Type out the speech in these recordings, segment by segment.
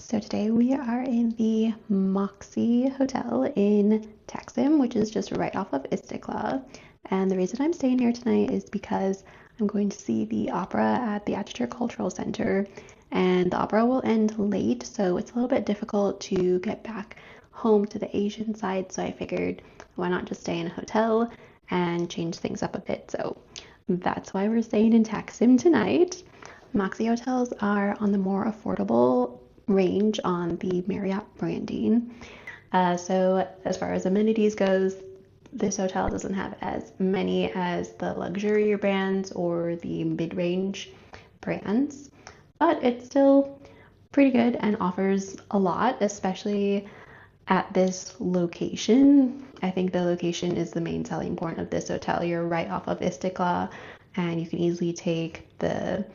So today we are in the Moxy Hotel in Taksim, which is just right off of Istiklal. And the reason I'm staying here tonight is because I'm going to see the opera at the Ataturk Cultural Center, and the opera will end late, so it's a little bit difficult to get back home to the Asian side, so I figured why not just stay in a hotel and change things up a bit. So that's why we're staying in Taksim tonight. Moxy hotels are on the more affordable range on the Marriott branding. So as far as amenities goes, this hotel doesn't have as many as the luxury brands or the mid-range brands, but it's still pretty good and offers a lot, especially at this location. I think the location is the main selling point of this hotel. You're right off of Istiklal, and you can easily take the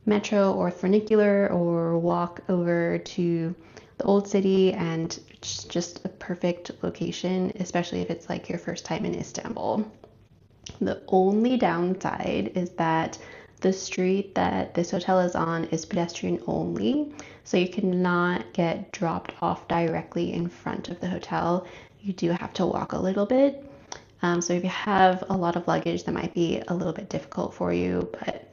metro or funicular or walk over to the old city, and it's just a perfect location, especially if it's like your first time in Istanbul. The only downside is that the street that this hotel is on is pedestrian only, so you cannot get dropped off directly in front of the hotel. You do have to walk a little bit. So if you have a lot of luggage, that might be a little bit difficult for you, but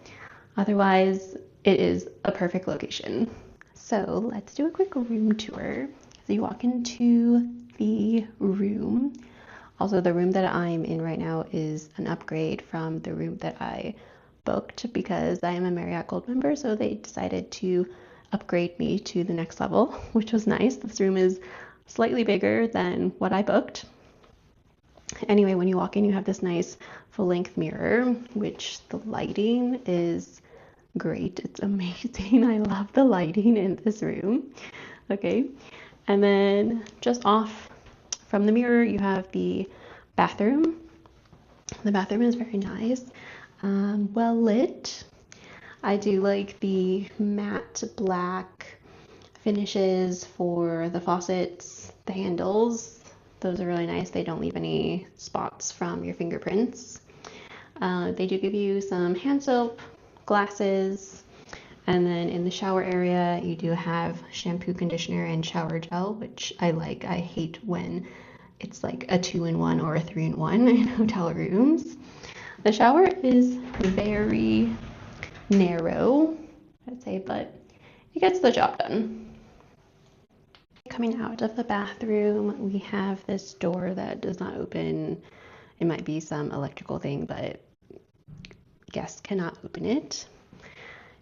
otherwise it is a perfect location. So let's do a quick room tour. So you walk into the room. Also, the room that I'm in right now is an upgrade from the room that I booked because I am a Marriott Gold member, so they decided to upgrade me to the next level, which was nice. This room is slightly bigger than what I booked. Anyway, when you walk in, you have this nice full-length mirror, which the lighting is great. It's amazing. I love the lighting in this room. Okay, and then just off from the mirror, you have the bathroom. The bathroom is very nice, well lit. I do like the matte black finishes for the faucets, the handles. Those are really nice. They don't leave any spots from your fingerprints. They do give you some hand soap, glasses, and then in the shower area you do have shampoo, conditioner, and shower gel, which I like. I hate when it's like a 2-in-1 or a 3-in-1 in hotel rooms. The shower is very narrow, I'd say, but it gets the job done. Coming out of the bathroom, we have this door that does not open. It might be some electrical thing, but guests cannot open it.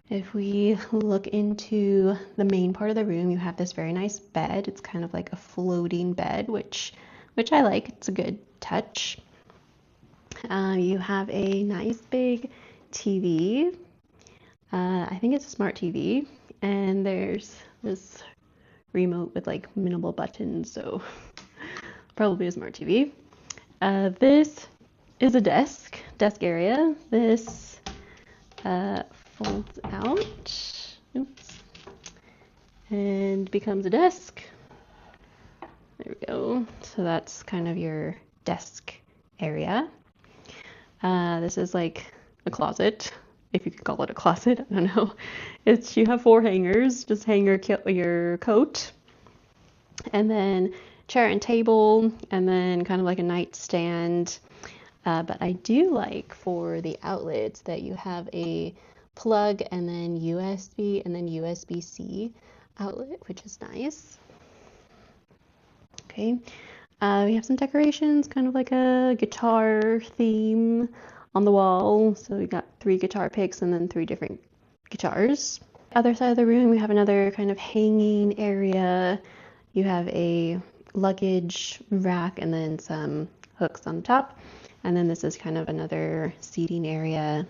If we look into the main part of the room, you have this very nice bed. It's kind of like a floating bed, which I like. It's a good touch. You have a nice big TV. I think it's a smart TV, and there's this remote with like minimal buttons, so probably a smart TV. This is a desk area. This folds out, oops, and becomes a desk. There we go. So that's kind of your desk area. This is like a closet, if you could call it a closet. I don't know. You have 4 hangers. Just hang your coat, and then chair and table, and then kind of like a nightstand. But I do like for the outlets that you have a plug and then USB and then USB-C outlet, which is nice. Okay, we have some decorations, kind of like a guitar theme on the wall. So we got 3 guitar picks and then 3 different guitars. Other side of the room, we have another kind of hanging area. You have a luggage rack and then some hooks on top. And then this is kind of another seating area.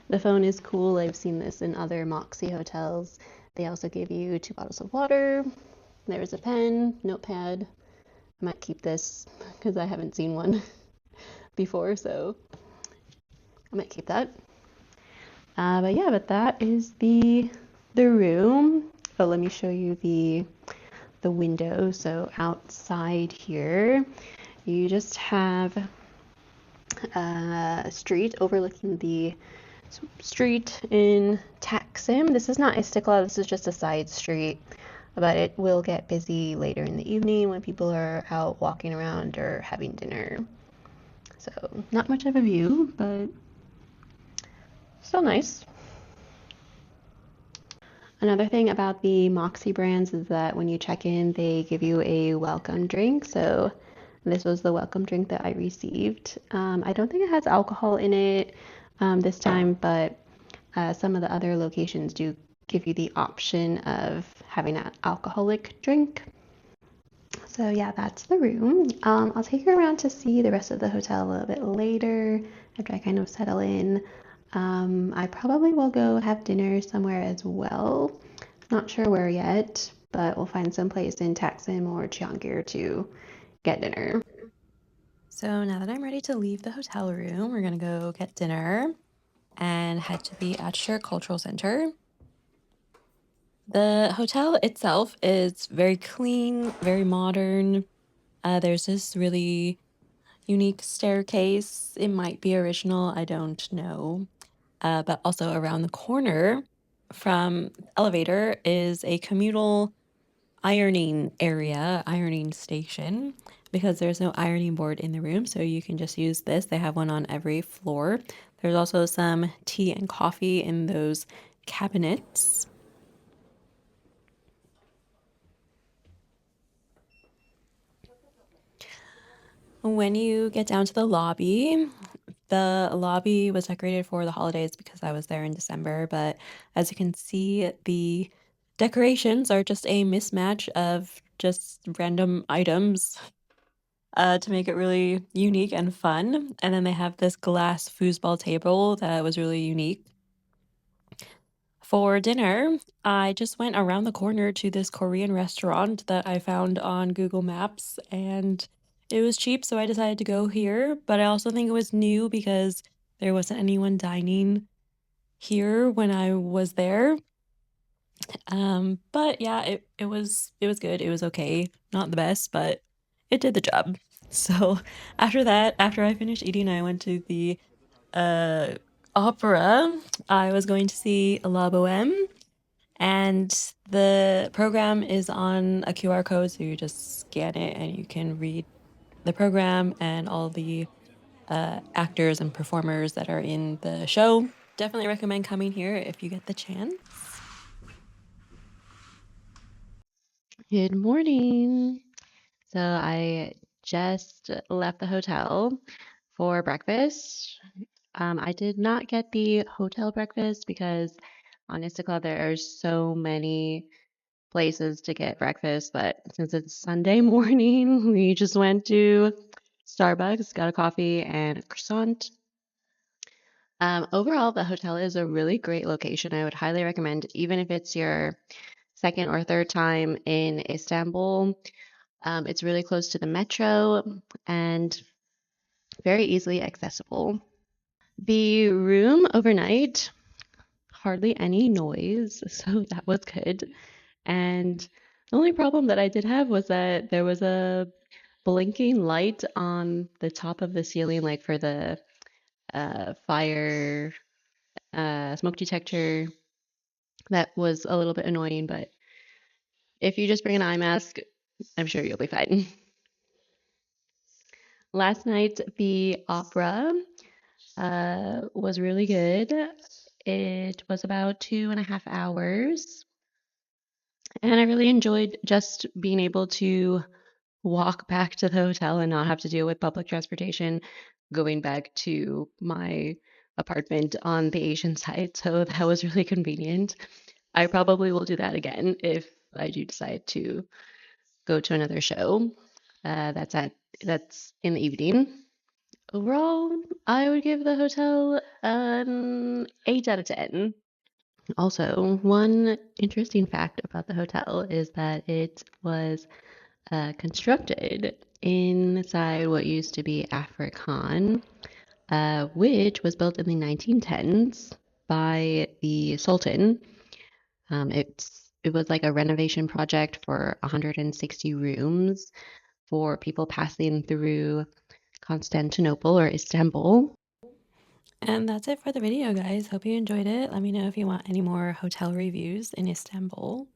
The phone is cool. I've seen this in other Moxy hotels. They also give you 2 bottles of water. There's a pen, notepad. I might keep this because I haven't seen one before, so I might keep that. But that is the room. Oh, let me show you the window. So outside here, you just have a street overlooking the street in Taksim. This is not Istiklal, this is just a side street. but it will get busy later in the evening when people are out walking around or having dinner. So not much of a view, but still nice. Another thing about the Moxy brands is that when you check in, they give you a welcome drink. So this was the welcome drink that I received. I don't think it has alcohol in it this time, but some of the other locations do give you the option of having an alcoholic drink. So yeah, that's the room. I'll take you around to see the rest of the hotel a little bit later after I kind of settle in. I probably will go have dinner somewhere as well. Not sure where yet, but we'll find some place in Taksim or Chiangir to get dinner. So now that I'm ready to leave the hotel room, we're gonna go get dinner and head to the Czech Cultural Center. The hotel itself is very clean, very modern. There's this really unique staircase. It might be original, I don't know. But also around the corner from the elevator is a communal ironing area, ironing station, because there's no ironing board in the room, so you can just use this. They have one on every floor. There's also some tea and coffee in those cabinets. When you get down to the lobby was decorated for the holidays because I was there in December, but as you can see, the decorations are just a mismatch of just random items to make it really unique and fun. And then they have this glass foosball table that was really unique. For dinner, I just went around the corner to this Korean restaurant that I found on Google Maps, and it was cheap, so I decided to go here. But I also think it was new because there wasn't anyone dining here when I was there. But yeah, it was good. It was okay. Not the best, but it did the job. So after that, after I finished eating, I went to the uh opera. I was going to see La Boheme, and the program is on a QR code, so you just scan it and you can read the program and all the actors and performers that are in the show. Definitely recommend coming here if you get the chance. Good morning. So I just left the hotel for breakfast. I did not get the hotel breakfast because on Istiklal there are so many places to get breakfast, but since it's Sunday morning, we just went to Starbucks, got a coffee and a croissant. Overall, the hotel is a really great location. I would highly recommend, even if it's your second or third time in Istanbul. It's really close to the metro and very easily accessible. The room overnight, hardly any noise, so that was good. And the only problem that I did have was that there was a blinking light on the top of the ceiling, like for the fire smoke detector. That was a little bit annoying, but if you just bring an eye mask, I'm sure you'll be fine. Last night, the opera was really good. It was about 2.5 hours, and I really enjoyed just being able to walk back to the hotel and not have to deal with public transportation going back to my apartment on the Asian side. So that was really convenient. I probably will do that again if I do decide to go to another show. That's in the evening. Overall, I would give the hotel an 8 out of 10. Also, one interesting fact about the hotel is that it was constructed inside what used to be Afrikaan, which was built in the 1910s by the Sultan. It was like a renovation project for 160 rooms for people passing through Constantinople or Istanbul. And that's it for the video, guys. Hope you enjoyed it. Let me know if you want any more hotel reviews in Istanbul.